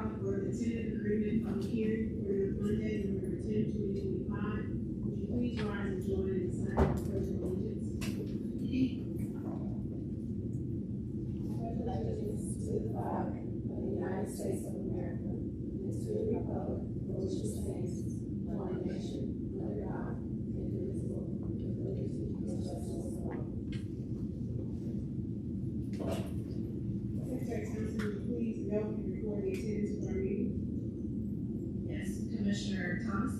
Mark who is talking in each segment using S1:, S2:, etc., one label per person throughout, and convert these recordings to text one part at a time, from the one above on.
S1: call for the tentative agreement public hearing for Monday, November 10, 2025. Would you please rise and join in the sign of the pledge of allegiance?
S2: Allegiance to the flag of the United States of America and to the republic for which it stands, one nation, under God, indivisible, with liberty and justice for all.
S1: Secretary Thompson, would you please note and record the attendance of our meeting?
S3: Yes, Commissioner Thomas.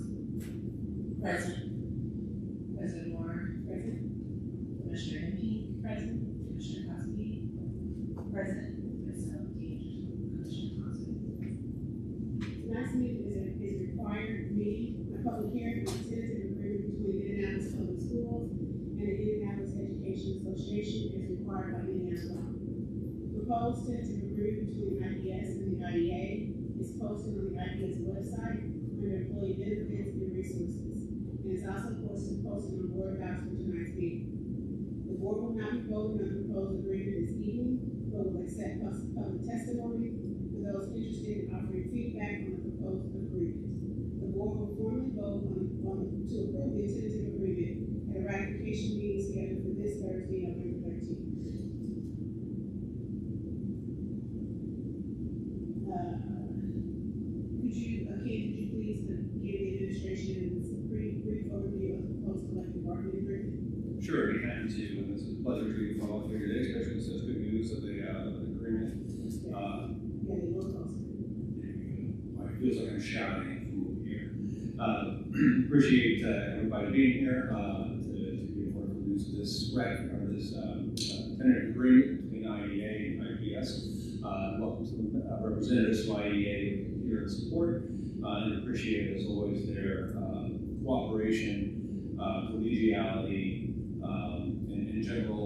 S3: Present. President Moore.
S1: Present.
S3: Commissioner Impey. Present. Commissioner Kosky. Present. Myself, Dean. Commissioner Thompson.
S1: Tonight's meeting is a required meeting, a public hearing for the tentative agreement between Indianapolis Public Schools and the Indianapolis Education Association as required by Indiana law. Proposed tentative agreement between IPS and the IEA is posted on the IPS website under Employee Benefits and Resources, and is also posted on board docs for tonight's meeting. The board will not be voting on the proposed agreement this evening, but will accept public testimony for those interested in offering feedback on the proposed agreement. The board will formally vote to approve the tentative agreement at a ratification meeting scheduled for this Thursday, November 13th. Could you please give the administration's brief overview of the proposed collective bargaining agreement?
S4: Sure, I'd be happy to, and it's a pleasure to follow here today, especially with such good news of the agreement.
S1: Yeah, they will close.
S4: It feels like I'm shouting from here. Appreciate everybody being here to give wonderful news of this tentative agreement between IEA and IPS. Welcome to the representatives of IEA here in support, and appreciate, as always, their cooperation, collegiality, and general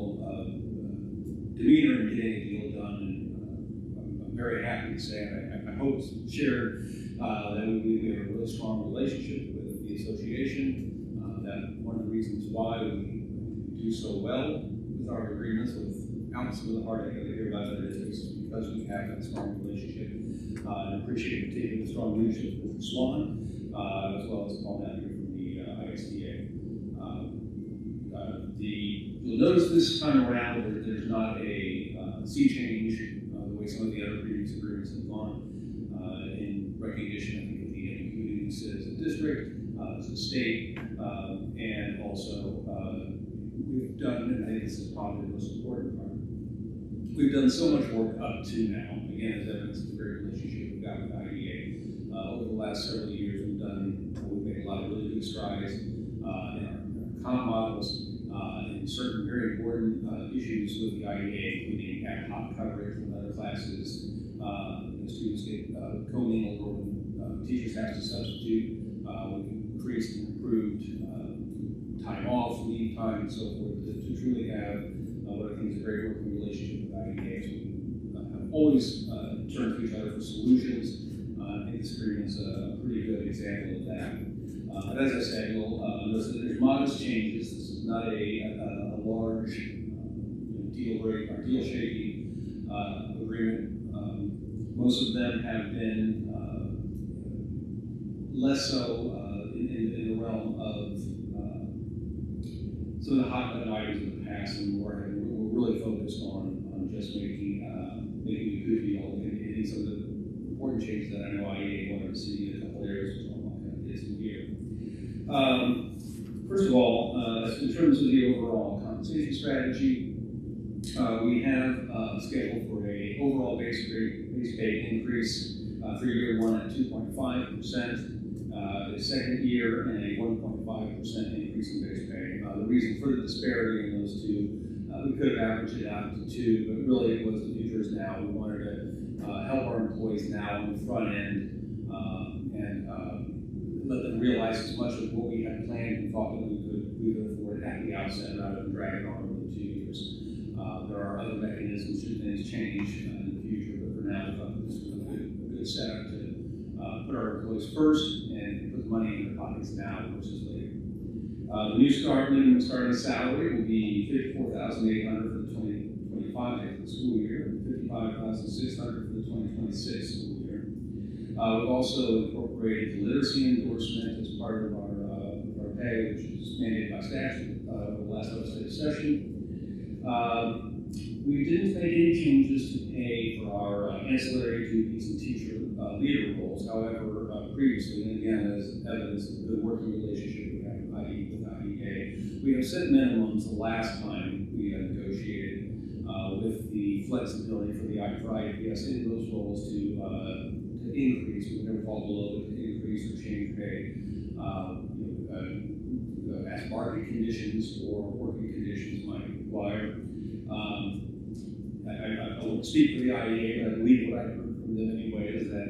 S4: demeanor in getting a deal done. And I'm very happy to say, and I hope it's shared, that we have a really strong relationship with the association. That one of the reasons why we do so well with our agreements, without some of the heartache that we hear about other districts, is because we have that strong relationship. And appreciate taking the strong leadership with Swan, as well as Paul Matthew from the ISDA. You'll notice this time around that there's not a sea change the way some of the other previous agreements have gone in recognition, I think, of the community we sit as a district, as a state, and also we've done, and I think this is probably the most important part, we've done so much work up to now, again, as evidence of the great relationship we've got with IEA. Over the last several years, we've made a lot of really good strides in our comp models, in certain very important issues with the IEA, including ad hoc coverage from other classes. The students get commingled, or when teachers have to substitute. We've increased and improved time off, leave time, and so forth, to truly have what I think is a great working relationship with IEA. So we have always turned to each other for solutions. I think this agreement is a pretty good example of that. But as I said, there's modest changes. This is not a large deal-shaking agreement. Most of them have been less so in the realm of some of the hot button items in the past, and we're really focused on just making a good deal in some of the important changes that I know IEA wanted to see in a couple areas, which I'll kind of get to here. First of all, in terms of the overall compensation strategy, we have scheduled for a overall base pay increase for year one at 2.5%, the second year, and a 1.5% increase in base pay. The reason for the disparity in those two, we could have averaged it out to 2, but really it was the future is now. We wanted to help our employees now on the front end and let them realize as much of what we had planned and thought that we could afford at the outset, rather than drag it on over the 2 years. There are other mechanisms should things change in the future, but for now, we thought that this was a good setup to put our employees first and put the money in their pockets now versus later. The new minimum starting salary will be $54,800 for the 2025 school year, and $55,600 for the 2026 school year. We've also incorporated the literacy endorsement as part of our pay, which is mandated by statute over the last legislative session. We didn't make any changes to pay for our ancillary duties and teacher leader roles. However, previously, and again, as evidence of the good working relationship we have with IDEA, we have set minimums the last time we negotiated with the flexibility for the IDPS in those roles to increase. We never fall below it, to increase or change pay as market conditions or working conditions might require. I won't speak for the IEA, but I believe what I heard from them anyway is that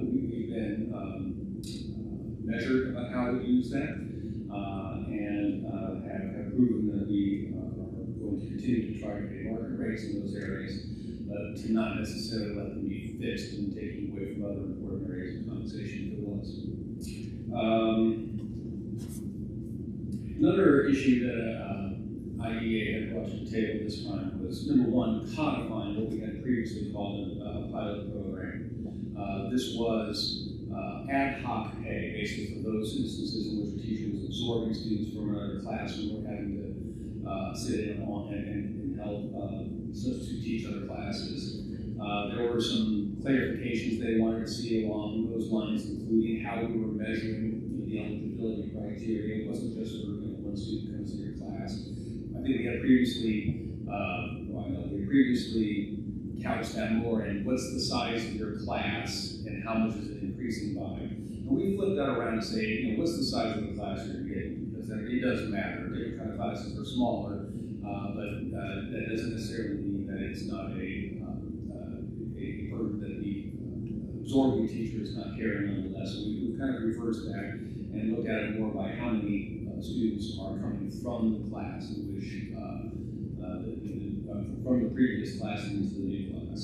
S4: we've been measured about how we use that and have proven that we are going to continue to try to pay market rates in those areas, but to not necessarily let them be fixed and taken away from other important areas of compensation if it was. Another issue that IDEA had brought to the table this time was, number one, codifying what we had previously called a pilot program. This was ad hoc pay, basically for those instances in which a teacher was absorbing students from another class and were having to sit in on and help substitute teach other classes. There were some clarifications they wanted to see along those lines, including how we were measuring the eligibility criteria. It wasn't just for one student comes to your class. I think we had previously couched that more in what's the size of your class and how much is it increasing by. And we flipped that around and say, what's the size of the class you're getting? Because it does matter. Different kind of classes are smaller, but that doesn't necessarily mean that it's not a burden that the absorbing teacher is not carrying nonetheless. So we kind of reversed that and looked at it more by how many students are coming from the class in which from the previous class into the new class.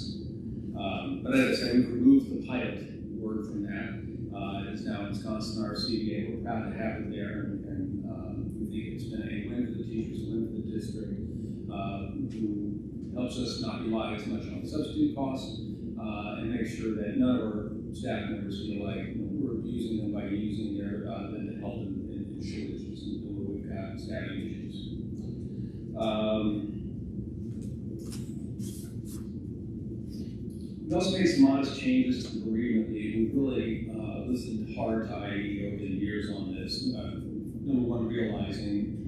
S4: But as I said, we've removed the pilot word from that. It is now ensconced in our CBA. We're proud to have it there, and we think it's been a win for the teachers, a win for the district, who helps us not rely as much on substitute costs and make sure that none of our staff members feel like we're abusing them by using them to help in shortages and where we've got staffing issues. We also made some modest changes to the bereavement leave. We really listened hard to IE over the years on this. Number one, realizing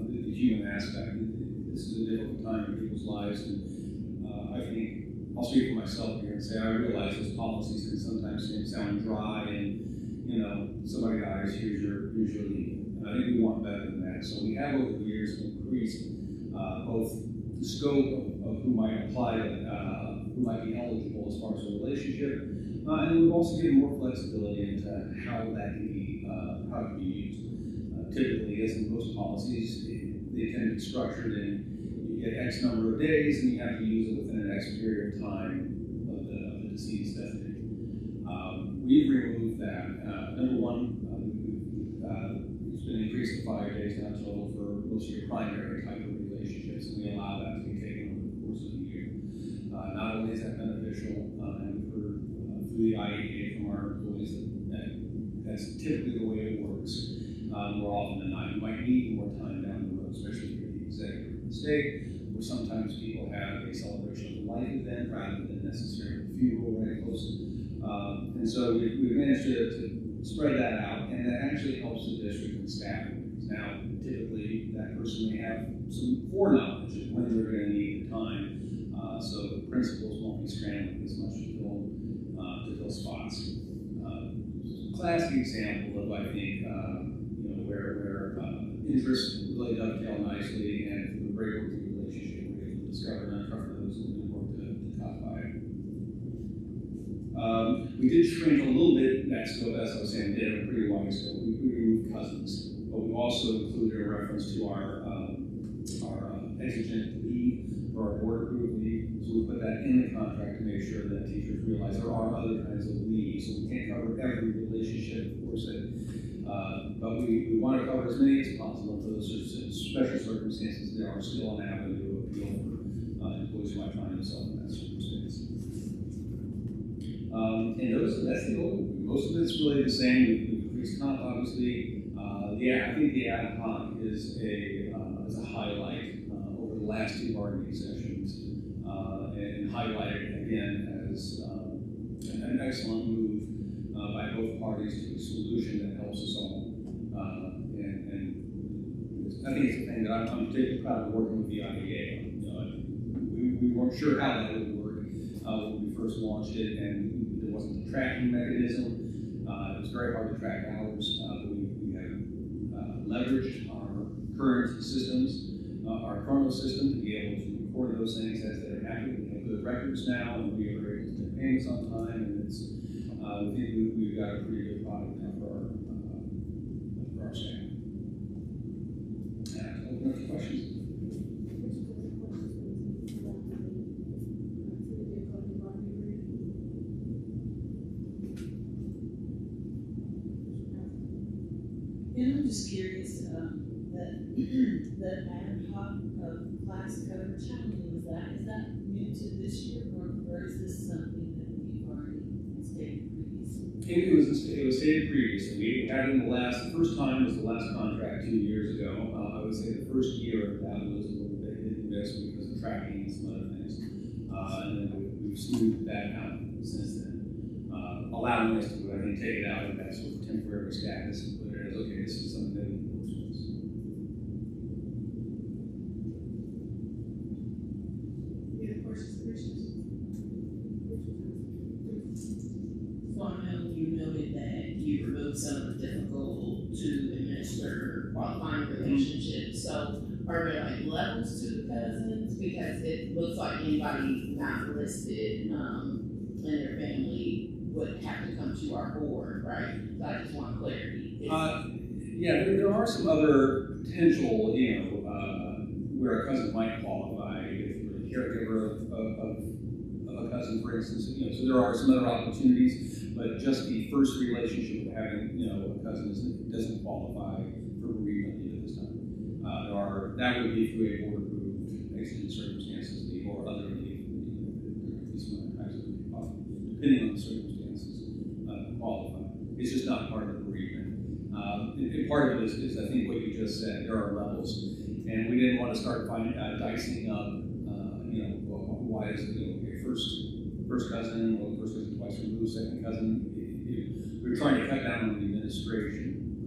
S4: the human aspect. This is a difficult time in people's lives, and I think I'll speak for myself here and say I realize those policies can sometimes sound dry, and somebody dies, here's your leave. And I think we want better than that. So we have over the years increased both the scope of who might apply who might be eligible as far as a relationship, and we've also given more flexibility into how that can be used. Typically, as in most policies, they tend to be structured in you get X number of days and you have to use it within an X period of time of the deceased death date. We've removed that. Number one, it's been increased to 5 days now total for most of your primary type of relationships, and we allow that to be taken over the course of the year. Not only is that beneficial, and we've heard through the IEA from our employees that's typically the way it works. More often than not, you might need more time down the road, especially if you're the executive of the state, where sometimes people have a celebration of a life event rather than necessarily a funeral right close. And so we managed to spread that out, and that actually helps the district and staff. Now, typically, that person may have some foreknowledge of when they're going to need the time. So the principals won't be scrambling as much to fill spots. Classic example of, I think, where interests really dovetail nicely, and through a great working relationship, we're able to discover and uncover those and work to codify it. We did shrink a little bit that scope, as I was saying, we did a pretty wide scope. We removed cousins, but we also included a reference to our exigent leave or our board approved leave. So we put that in the contract to make sure that teachers realize there are other kinds of leaves. So we can't cover every relationship, of course, but we want to cover as many as possible. For those special circumstances, there are still an avenue of appeal for employees who might find themselves in that circumstance. That's the old one. Most of it's really the same. We've increased comp, obviously. I think the ad hoc is a highlight over the last two bargaining sessions, and highlighted again as an excellent move by both parties to a solution that helps us all. And I think it's a thing that I'm particularly proud of working with the IDA on. We weren't sure how that would work when we first launched it, and there wasn't a tracking mechanism. It was very hard to track hours, but we have leveraged our current systems, our Chronos system, to be able to record those things as they're happening. We have good records now, and we are able to take payments on time, and it's we think we've got a pretty good product now for our staff. Open up to questions.
S5: And I'm just curious, the ad hoc class coverage, how new is that? Is that new to this year, or is this something that we've already stated previously?
S4: It was stated previously. We had it in the first time was the last contract 2 years ago. I would say the first year of that was a little bit hit and miss because of tracking and some other things. And then we've smoothed that out since then, allowing us to, I think, take it out of that sort of temporary status and put it as, okay, this is something that works for us.
S1: Any other questions, commissioners?
S5: So I know you noted that you removed some of the difficult to administer qualifying relationships. So are there like levels to the cousins? Because it looks like anybody not listed in their family would have to come to our board, right? So I just want clarity.
S4: Yeah, there are some other potential, where a cousin might qualify if you're the caregiver of a cousin, for instance. So there are some other opportunities, but just the first relationship of having, a cousin doesn't qualify for bereavement leave at this time. That would be through a board-approved exigent circumstances leave or other leave. There could be some other types of leave possible, depending on the circumstances, qualify. It's just not part of the bereavement. And part of it is, I think, what you just said. There are levels, and we didn't want to start dicing up. Why is it first cousin, first cousin twice removed, second cousin? We're trying to cut down on the administration,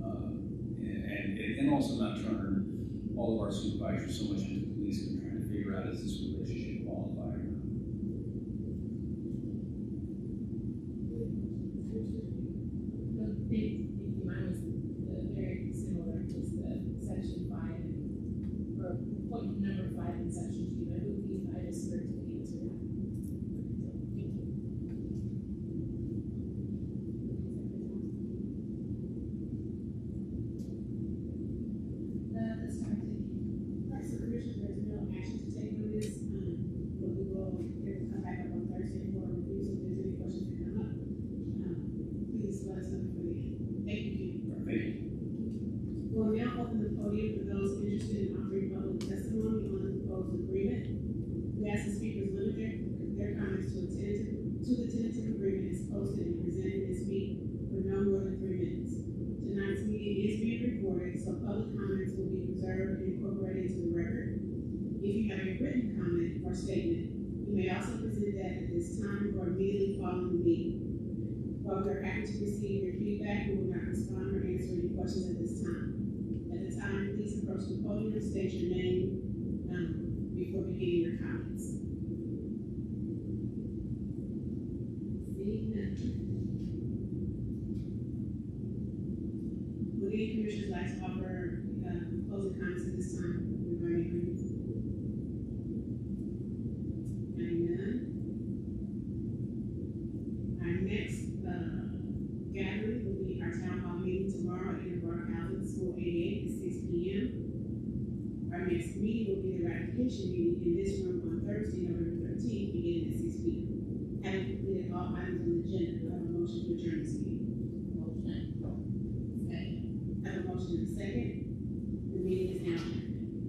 S4: and also not turn all of our supervisors so much into police and trying to figure out is this relationship qualified or not.
S2: Mine was very similar, just the section 5, or point number 5 in section 2. I believe I just heard to be answered that. Thank you.
S5: That's fine.
S1: Alright, so commissioners, there's no action to take on this, but we will come back up on Thursday for a review, so if there's any questions that come up, please let us know before the end. Thank you.
S4: Thank you.
S1: We'll now open the podium for those interested in offering public testimony on the proposed agreement. We ask the speakers limit their comments to the tentative agreement as posted and presented this week for no more than 3 minutes. Tonight's meeting is being recorded, so public comments will be preserved and incorporated into the record. If you have a written comment or statement, you may also present that at this time or immediately following the meeting. While we are happy to receive your feedback, we will not respond or answer any questions at this time. At the time, please approach the podium and state your name before beginning your comments. Seeing none. Would any commissioners like to offer closing comments at this time regarding agreement? Hearing none. Our next gathering will be our town hall meeting tomorrow at Innerpark Housing, School 88 at 6 p.m. Our next meeting will be the ratification meeting in this room on Thursday, November 13th, beginning at 6 p.m. Having completed all items on the agenda, I have a motion to adjourn this meeting. Motion. Second. I have a motion and a second. The meeting is now adjourned.